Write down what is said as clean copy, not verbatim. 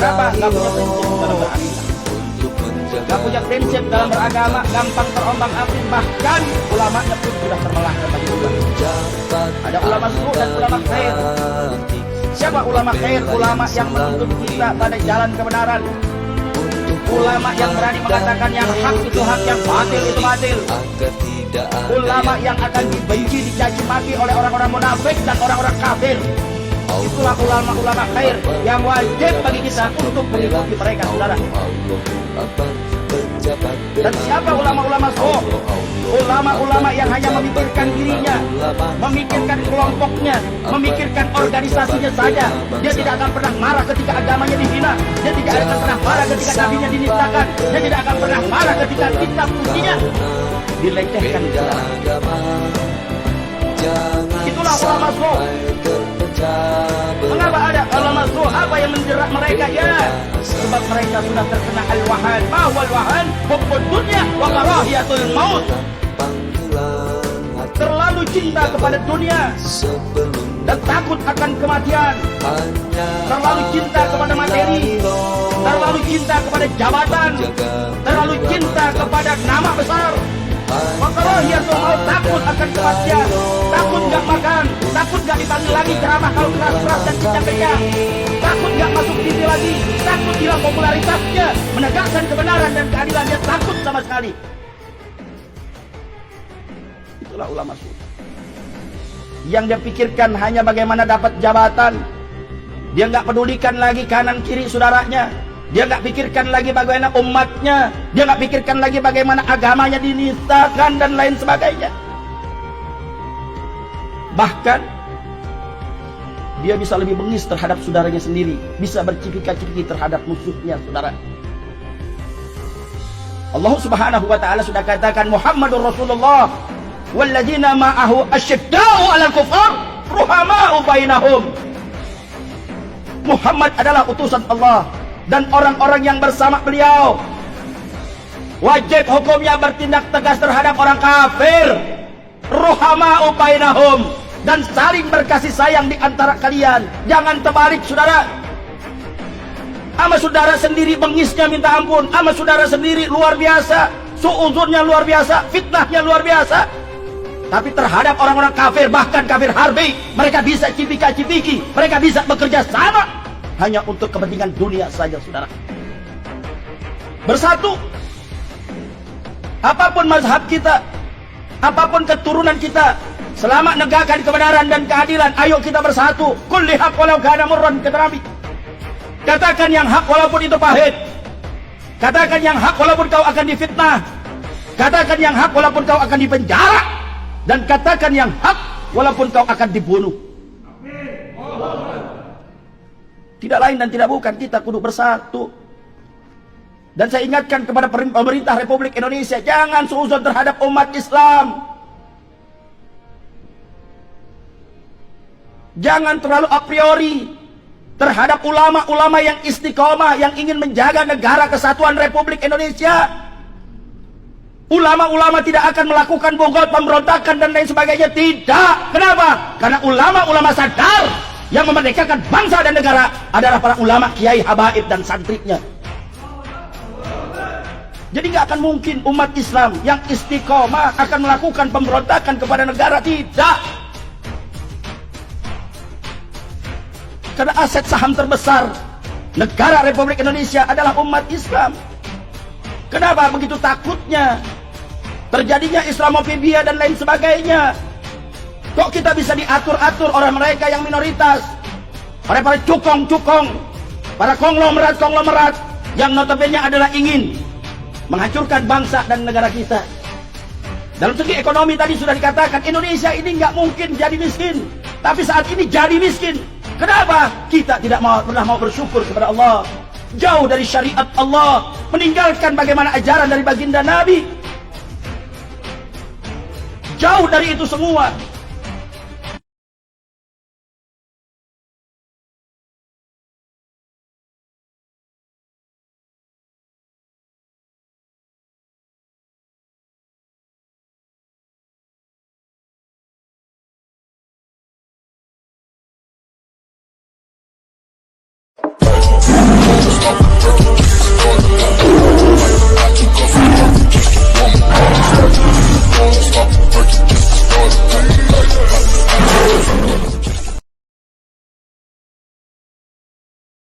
Kenapa? Gak punya prinsip dalam beragama. Gak punya prinsip dalam beragama, gampang terombang-ambing. Bahkan ulamanya pun sudah terbelah bagi dua. Ada ulama suruh dan ulama khair. Siapa ulama khair? Ulama yang menuntut kita pada jalan kebenaran. Ulama yang berani mengatakan yang hak itu hak, yang batil itu batil. Ulama yang akan dibenci, dicaci maki oleh orang-orang munafik dan orang-orang kafir. Itulah ulama-ulama khair yang wajib bagi kita untuk mengikuti mereka, saudara. Dan siapa ulama-ulama suh? Ulama-ulama yang hanya memikirkan dirinya, memikirkan kelompoknya, memikirkan organisasinya saja. Dia tidak akan pernah marah ketika agamanya dihina. Dia tidak akan pernah marah ketika nabinya dinistakan. Dia tidak akan pernah marah ketika kitab sucinya dilecehkan. Itulah ulama suh. Mengapa ada ulama suh? Apa yang menjerat mereka? Ya, sebab mereka sudah terkena al-wahan. Bahwa al-wahan hubbud dunya wa karahiyatul maut. Terlalu cinta kepada dunia dan takut akan kematian. Terlalu cinta kepada materi. Terlalu cinta kepada jabatan. Terlalu cinta kepada nama besar. Makarahiyatul maut, takut akan kematian. Takut gak makan. Takut gak dipanggil lagi ceramah kalau keras-keras dan kencang-kencang. Takut gak masuk TV lagi. Takut hilang popularitasnya. Menegakkan kebenaran dan keadilan, dia takut sama sekali. Itulah ulama suh. Yang dia pikirkan hanya bagaimana dapat jabatan. Dia nggak pedulikan lagi kanan kiri saudaranya. Dia nggak pikirkan lagi bagaimana umatnya. Dia nggak pikirkan lagi bagaimana agamanya dinistakan dan lain sebagainya. Bahkan dia bisa lebih bengis terhadap saudaranya sendiri, bisa bercipika-cipiki terhadap musuhnya, saudara. Allah Subhanahu wa taala sudah katakan Muhammadur Rasulullah walladzina ma'ahu asyidda'u 'alal kufar ruhama'u bainahum. Muhammad adalah utusan Allah dan orang-orang yang bersama beliau wajib hukumnya bertindak tegas terhadap orang kafir. Ruhama'u bainahum, dan saling berkasih sayang di antara kalian. Jangan terbalik, saudara. Ama saudara sendiri bengisnya minta ampun, ama saudara sendiri luar biasa, suuzurnya luar biasa, fitnahnya luar biasa. Tapi terhadap orang-orang kafir, bahkan kafir harbi, mereka bisa cipika-cipiki, mereka bisa bekerja sama hanya untuk kepentingan dunia saja, saudara. Bersatu. Apapun mazhab kita, apapun keturunan kita, selama negakkan kebenaran dan keadilan, ayo kita bersatu. Kulli haq walau kana murran, kata Nabi. Katakan yang hak walaupun itu pahit. Katakan yang hak walaupun kau akan difitnah. Katakan yang hak walaupun kau akan dipenjara. Dan katakan yang hak walaupun kau akan dibunuh. Tidak lain dan tidak bukan, kita kudu bersatu. Dan saya ingatkan kepada pemerintah Republik Indonesia, jangan suuzon terhadap umat Islam. Jangan terlalu a priori terhadap ulama-ulama yang istiqomah, yang ingin menjaga negara kesatuan Republik Indonesia. Ulama-ulama tidak akan melakukan bogol, pemberontakan dan lain sebagainya. Tidak. Kenapa? Karena ulama-ulama sadar yang memerdekakan bangsa dan negara adalah para ulama, kiai, habaib dan santrinya. Jadi nggak akan mungkin umat Islam yang istiqomah akan melakukan pemberontakan kepada negara. Tidak. Karena aset saham terbesar negara Republik Indonesia adalah umat Islam. Kenapa begitu takutnya terjadinya Islamofobia dan lain sebagainya? Kok kita bisa diatur-atur oleh mereka yang minoritas, oleh para cukong-cukong, para konglomerat-konglomerat yang notabene adalah ingin menghancurkan bangsa dan negara kita. Dalam segi ekonomi tadi sudah dikatakan Indonesia ini nggak mungkin jadi miskin, tapi saat ini jadi miskin. Kenapa? Kita tidak pernah mau bersyukur kepada Allah. Jauh dari syariat Allah, meninggalkan bagaimana ajaran dari baginda Nabi. Jauh dari itu semua.